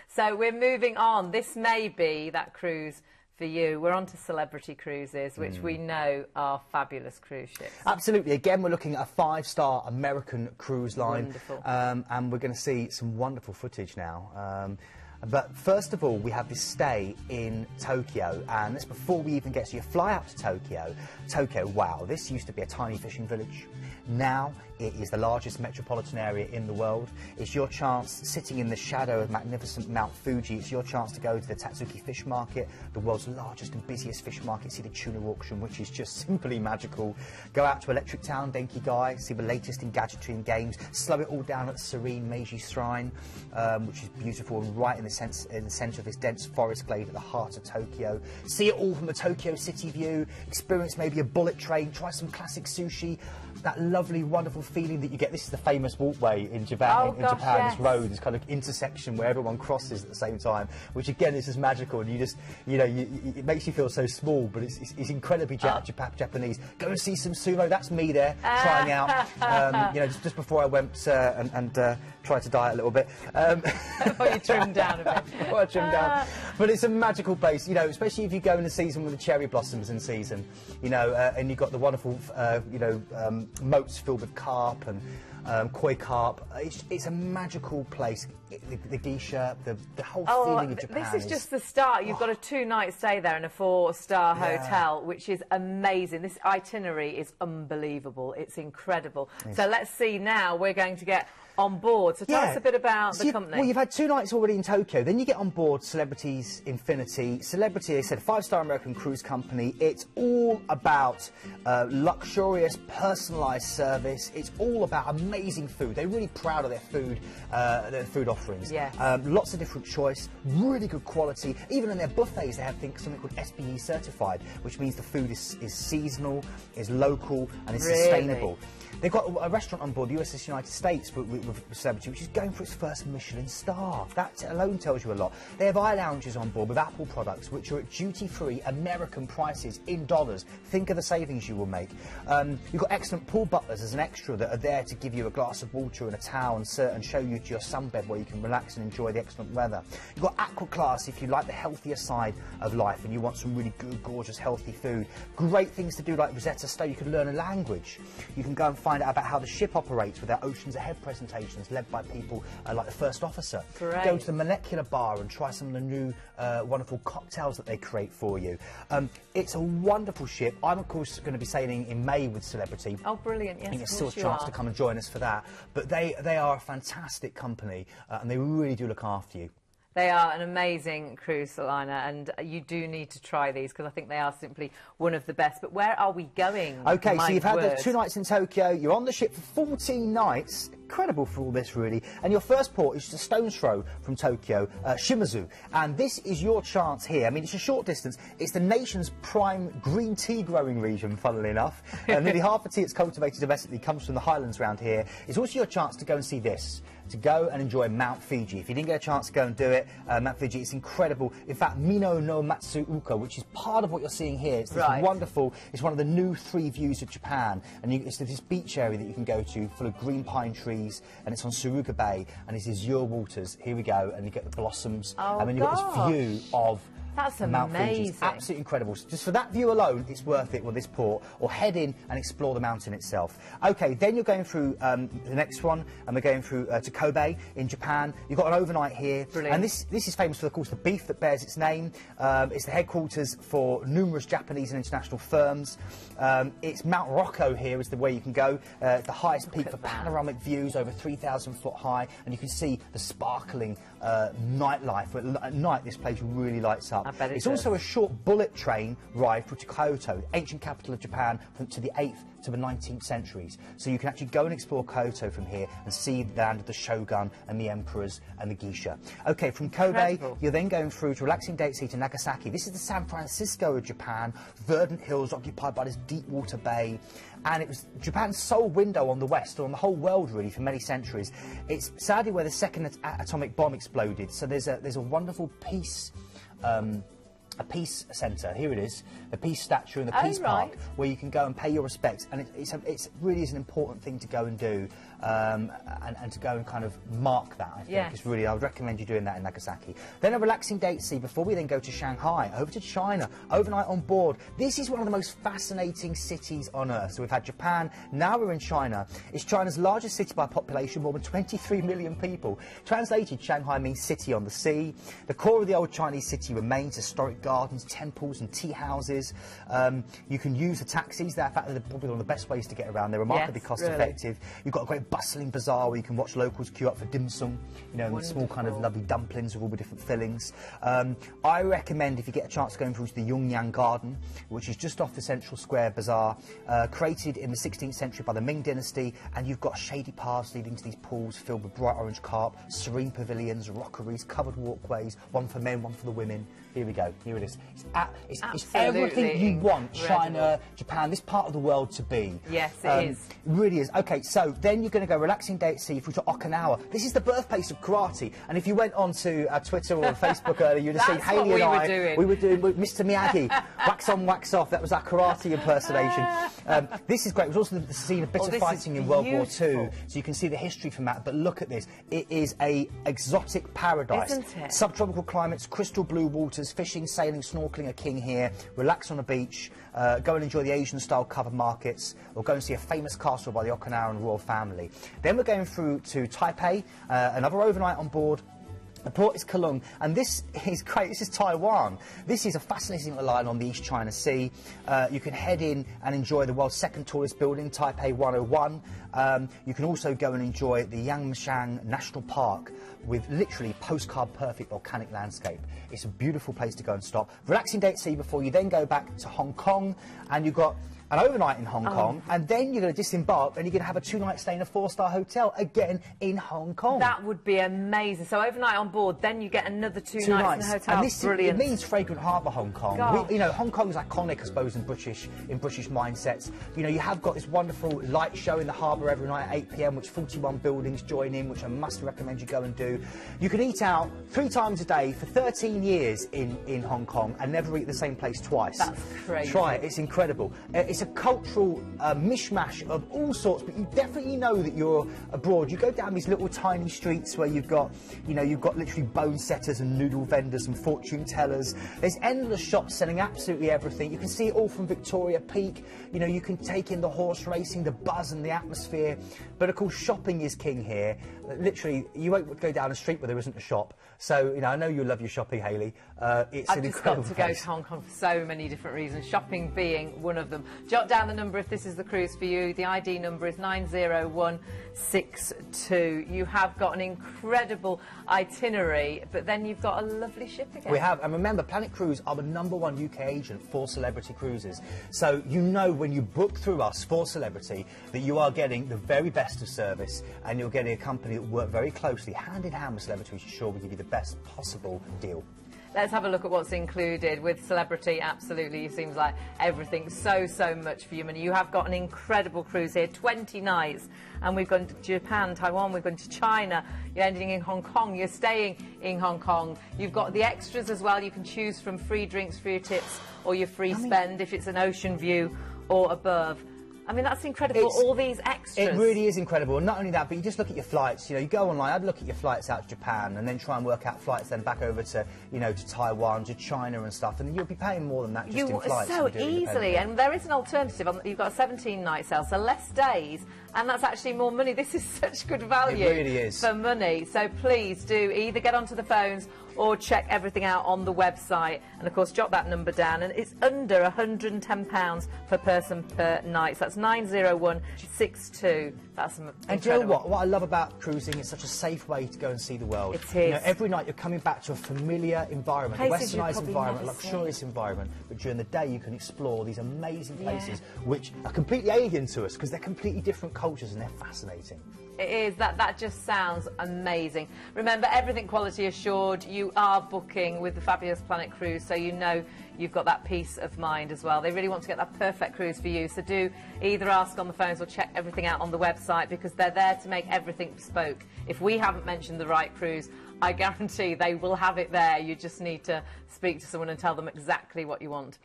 So we're moving on. This may be that cruise for you. We're on to Celebrity Cruises, which we know are fabulous cruise ships. Absolutely. Again, we're looking at a 5-star American cruise line. Wonderful. And we're going to see some wonderful footage now. But first of all, we have this stay in Tokyo, and this before we even get to your fly out to Tokyo. Tokyo, wow, this used to be a tiny fishing village. Now it is the largest metropolitan area in the world. It's your chance, sitting in the shadow of magnificent Mount Fuji, it's your chance to go to the Tatsuki Fish Market, the world's largest and busiest fish market, see the tuna auction, which is just simply magical. Go out to Electric Town, Denki Gai, see the latest in gadgetry and games, slow it all down at the serene Meiji Shrine, which is beautiful and right in the centre of this dense forest glade at the heart of Tokyo. See it all from a Tokyo city view, experience maybe a bullet train, try some classic sushi, that lovely, wonderful feeling that you get. This is the famous walkway in Japan, Yes. this road, this kind of intersection where everyone crosses at the same time, which again is just magical, and you just, you know, it makes you feel so small, but it's incredibly Japanese. Go and see some sumo, that's me there, trying out, you know, just before I went and tried to diet a little bit. Before you trimmed down a bit. Before I trimmed down. But it's a magical place, you know, especially if you go in the season with the cherry blossoms in season, you know, and you've got the wonderful, you know, moats filled with carp and koi carp. It's a magical place. The geisha, the whole feeling of Japan. This is just the start. You've got a 2-night stay there in a 4-star hotel, which is amazing. This itinerary is unbelievable. It's incredible. Yes. So let's see now. We're going to get on board. So tell us a bit about the company. Well, you've had 2 nights already in Tokyo. Then you get on board Celebrity's Infinity. Celebrity, they said, 5-star American cruise company. It's all about luxurious, personalised service. It's all about amazing food. They're really proud of their food offerings. Yes. Lots of different choice, really good quality. Even in their buffets, they have something called SBE certified, which means the food is seasonal, is local, and is sustainable. They've got a restaurant on board, the USS United States, with Celebrity, which is going for its first Michelin star. That alone tells you a lot. They have eye lounges on board with Apple products, which are at duty-free American prices in dollars. Think of the savings you will make. You've got excellent pool butlers as an extra that are there to give you a glass of water and a towel and show you to your sunbed where you can relax and enjoy the excellent weather. You've got Aqua Class if you like the healthier side of life and you want some really good, gorgeous, healthy food. Great things to do like Rosetta Stone. You can learn a language. You can go and find out about how the ship operates with their Oceans Ahead presentations led by people like the First Officer. Great. Go to the Molecular Bar and try some of the new wonderful cocktails that they create for you. It's a wonderful ship. I'm of course going to be sailing in May with Celebrity. Oh, brilliant. Yes, I think there's still a chance to come and join us for that. But they are a fantastic company and they really do look after you. They are an amazing cruise liner, and you do need to try these because I think they are simply one of the best. But where are we going? OK, so you've had the 2 nights in Tokyo, you're on the ship for 14 nights. Incredible for all this, really. And your first port is just a stone's throw from Tokyo, Shimazu. And this is your chance here. I mean, it's a short distance. It's the nation's prime green tea growing region, funnily enough. Nearly half the tea that's cultivated domestically comes from the highlands around here. It's also your chance to go and see this, to go and enjoy Mount Fuji. If you didn't get a chance to go and do it, Mount Fuji, it's incredible. In fact, Mino no Matsuoka, which is part of what you're seeing here, it's this wonderful, it's one of the new 3 views of Japan. And it's this beach area that you can go to full of green pine trees, and it's on Suruga Bay, and it's azure waters. Here we go, and you get the blossoms, and then you've got this view of Mount Fuji. It's absolutely incredible. So just for that view alone, it's worth it with this port, or head in and explore the mountain itself. OK, then you're going through the next one, and we're going through to Kobe in Japan. You've got an overnight here. Brilliant. And this is famous for, of course, the beef that bears its name. It's the headquarters for numerous Japanese and international firms. It's Mount Rocco here is the way you can go. The highest peak for panoramic views, over 3,000 foot high, and you can see the sparkling nightlife. At night, this place really lights up. It's also a short bullet train ride through to Kyoto, ancient capital of Japan, to the 8th to the 19th centuries. So you can actually go and explore Kyoto from here and see the land of the shogun and the emperors and the geisha. OK, from Kobe, you're then going through to relaxing day at sea to Nagasaki. This is the San Francisco of Japan, verdant hills occupied by this deep water bay. And it was Japan's sole window on the West, or on the whole world really, for many centuries. It's sadly where the second atomic bomb exploded. So there's a wonderful peace a peace centre. Here it is, the peace statue in the peace park, where you can go and pay your respects, and it really is an important thing to go and do. and to go and kind of mark that, I think, is really, I would recommend you doing that in Nagasaki. Then a relaxing day at sea before we then go to Shanghai, over to China, overnight on board. This is one of the most fascinating cities on Earth. So we've had Japan, now we're in China. It's China's largest city by population, more than 23 million people. Translated, Shanghai means city on the sea. The core of the old Chinese city remains: historic gardens, temples and tea houses. You can use the taxis there. In fact, they're probably one of the best ways to get around. They're remarkably cost-effective. You've got a great bustling bazaar where you can watch locals queue up for dim sum, you know, and small kind of lovely dumplings with all the different fillings. I recommend, if you get a chance, going through to the Yungyang Garden, which is just off the Central Square Bazaar, created in the 16th century by the Ming Dynasty, and you've got shady paths leading to these pools filled with bright orange carp, serene pavilions, rockeries, covered walkways, one for men, one for the women. Here we go. Here it is. It's everything you want China, Japan, this part of the world to be. Yes, it is. It really is. Okay, so then you're going to go relaxing day at sea through to Okinawa. This is the birthplace of karate. And if you went onto Twitter or Facebook earlier, you'd have seen Hayley and I. We were doing Mr. Miyagi, wax on, wax off. That was our karate impersonation. This is great. It was also the scene of bitter fighting in World War II, so you can see the history from that. But look at this. It is a exotic paradise. Isn't it? Subtropical climates, crystal blue waters, fishing, sailing, snorkeling are king here. Relax on a beach, go and enjoy the Asian-style covered markets, or go and see a famous castle by the Okinawan royal family. Then we're going through to Taipei, another overnight on board. The port is Kelung, and this is great. This is Taiwan. This is a fascinating little island on the East China Sea. You can head in and enjoy the world's second tallest building, Taipei 101. You can also go and enjoy the Yangmingshan National Park with literally postcard-perfect volcanic landscape. It's a beautiful place to go and stop. Relaxing day at sea before you then go back to Hong Kong, and you've got an overnight in Hong Kong, and then you're going to disembark and you're going to have a 2-night stay in a 4-star hotel, again in Hong Kong. That would be amazing. So overnight on board, then you get another 2 nights in the hotel. And this Brilliant. It means fragrant harbour, Hong Kong. You know, Hong Kong is iconic, I suppose, in British mindsets. You know, you have got this wonderful light show in the harbour every night at 8 p.m, which 41 buildings join in, which I must recommend you go and do. You can eat out 3 times a day for 13 years in Hong Kong and never eat the same place twice. That's crazy. Try it. It's incredible. It's a cultural mishmash of all sorts, but you definitely know that you're abroad. You go down these little tiny streets where you've got literally bone setters and noodle vendors and fortune tellers. There's endless shops selling absolutely everything. You can see it all from Victoria Peak. You know, you can take in the horse racing, the buzz and the atmosphere. But of course, shopping is king here. Literally, you won't go down a street where there isn't a shop. So, you know, I know you love your shopping, Hayley. It's an incredible I've just got to go to Hong Kong for so many different reasons, shopping being one of them. Jot down the number if this is the cruise for you. The ID number is 90162. You have got an incredible itinerary, but then you've got a lovely ship again. We have, and remember, Planet Cruise are the #1 UK agent for Celebrity Cruises. So you know when you book through us for Celebrity that you are getting the very best of service, and you're getting a company that work very closely, hand in hand with Celebrity, to ensure we give you the best possible deal. Let's have a look at what's included with Celebrity. Absolutely, it seems like everything so much for you. And you have got an incredible cruise here, 20 nights. And we've gone to Japan, Taiwan, we've gone to China. You're ending in Hong Kong, you're staying in Hong Kong. You've got the extras as well. You can choose from free drinks, free tips, or your free spend if it's an ocean view or above. I mean, that's incredible, all these extras. It really is incredible. And not only that, but you just look at your flights. You know, you go online, I'd look at your flights out to Japan and then try and work out flights then back over to, you know, to Taiwan, to China and stuff. And you'll be paying more than that just in flights. So easily. And there is an alternative. You've got a 17-night sale, so less days. And that's actually more money. This is such good value. It really is. For money. So please do either get onto the phones or check everything out on the website. And of course, jot that number down. And it's under £110 per person per night. So that's 90162. That's incredible. And do you know what? What I love about cruising, it's such a safe way to go and see the world. It is. You know, every night you're coming back to a familiar environment, a Places westernised environment, a luxurious environment. But during the day, you can explore these amazing places which are completely alien to us because they're completely different cultures and they're fascinating. It is. That just sounds amazing. Remember, everything quality assured. You are booking with the fabulous Planet Cruise, so you know you've got that peace of mind as well. They really want to get that perfect cruise for you, so do either ask on the phones or check everything out on the website because they're there to make everything bespoke. If we haven't mentioned the right cruise, I guarantee they will have it there. You just need to speak to someone and tell them exactly what you want.